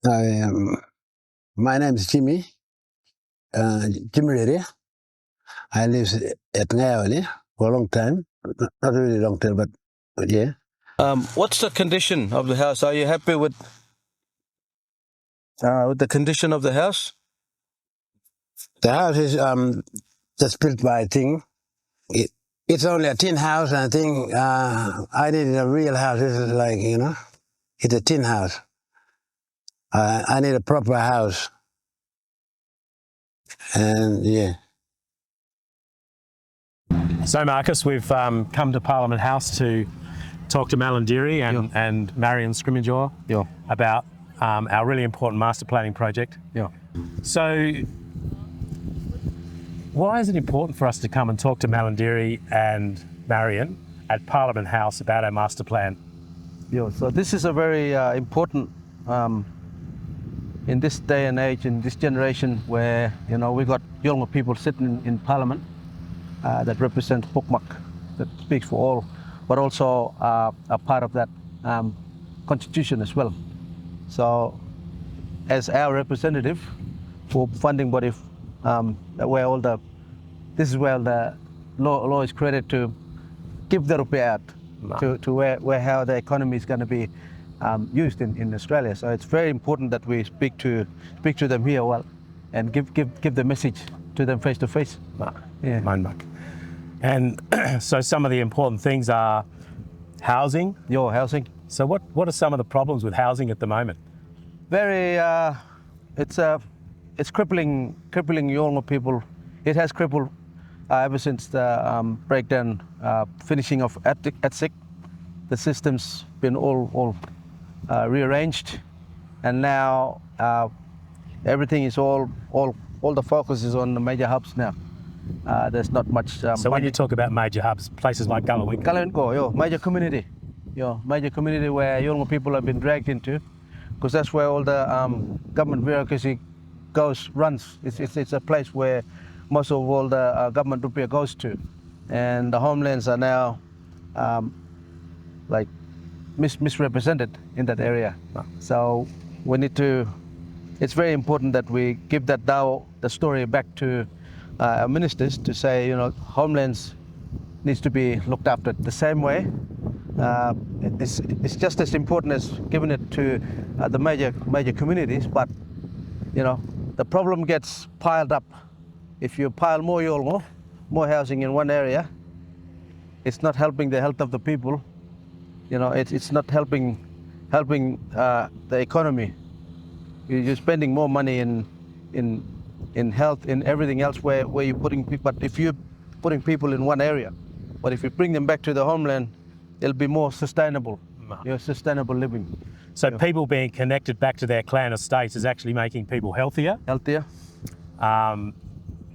My name is Jimmy. Jimmy. I live at Ngayoli for a long time. Not really long time, but yeah. What's the condition of the house? Are you happy with the condition of the house? The house is just built by a thing. It's only a tin house, and I think I needed a real house. This is like, it's a tin house. I need a proper house. And yeah. So Marcus, we've come to Parliament House to talk to Malandiri and Marion Scrimgeour about our really important master planning project. So why is it important for us to come and talk to Malandiri and Marion at Parliament House about our master plan? So this is a very important in this day and age, in this generation where, we got Yolŋu people sitting in Parliament that represent Pukmak, that speaks for all, but also a part of that constitution as well. So as our representative for funding body, this is where the law is created to give the rupiah out to where how the economy is going to be used in Australia. So it's very important that we speak to them here and give the message to them face to face. And so some of the important things are housing. Housing. So what are some of the problems with housing at the moment? Very, it's crippling Yolŋu people. It has crippled ever since the breakdown, finishing of ATSIC. The system's been all rearranged, and now everything is all the focus is on the major hubs now. There's not much. So when you talk about major hubs, places like Gulawinko, major community, major community where Yolŋu people have been dragged into, because that's where all the government bureaucracy runs. It's a place where most of all the government rupiah goes to, and the homelands are now misrepresented in that area. So we need to. It's very important that we give the story back to our ministers to say, homelands needs to be looked after the same way. It's just as important as giving it to the major communities, but the problem gets piled up. If you pile more Yolŋu, more housing in one area, it's not helping the health of the people. It's not helping the economy. You're spending more money in health, in everything else where you're putting people. But if you're putting people in one area, but if you bring them back to the homeland, it'll be more sustainable. Sustainable living. So people being connected back to their clan estates is actually making people healthier.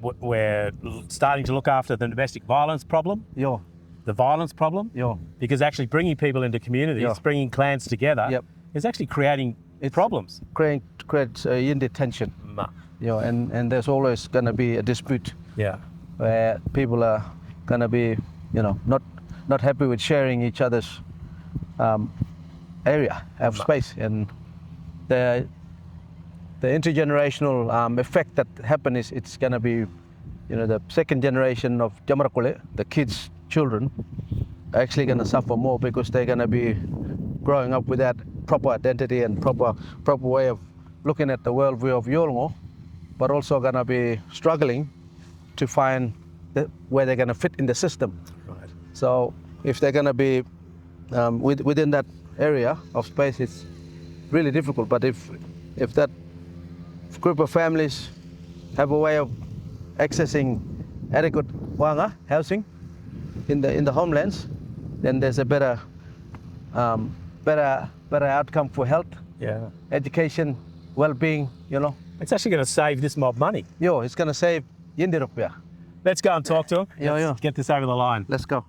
We're starting to look after the domestic violence problem. The violence problem. Because actually bringing people into communities, bringing clans together, is actually creating problems. Creates tension. And there's always going to be a dispute. Where people are going to be, not happy with sharing each other's area of space, and the intergenerational effect that happen is it's going to be, the second generation of Jamarakule, the children, are actually going to suffer more because they're going to be growing up with that proper identity and proper way of looking at the worldview of Yolŋu, but also going to be struggling to find where they're going to fit in the system. So if they're going to be within that area of space, it's really difficult. But if that group of families have a way of accessing adequate housing in the homelands, then there's a better outcome for health, education, well-being. It's actually going to save this mob money. It's going to save Yindi rupiah. Let's go and talk to him. Let's get this over the line. Let's go.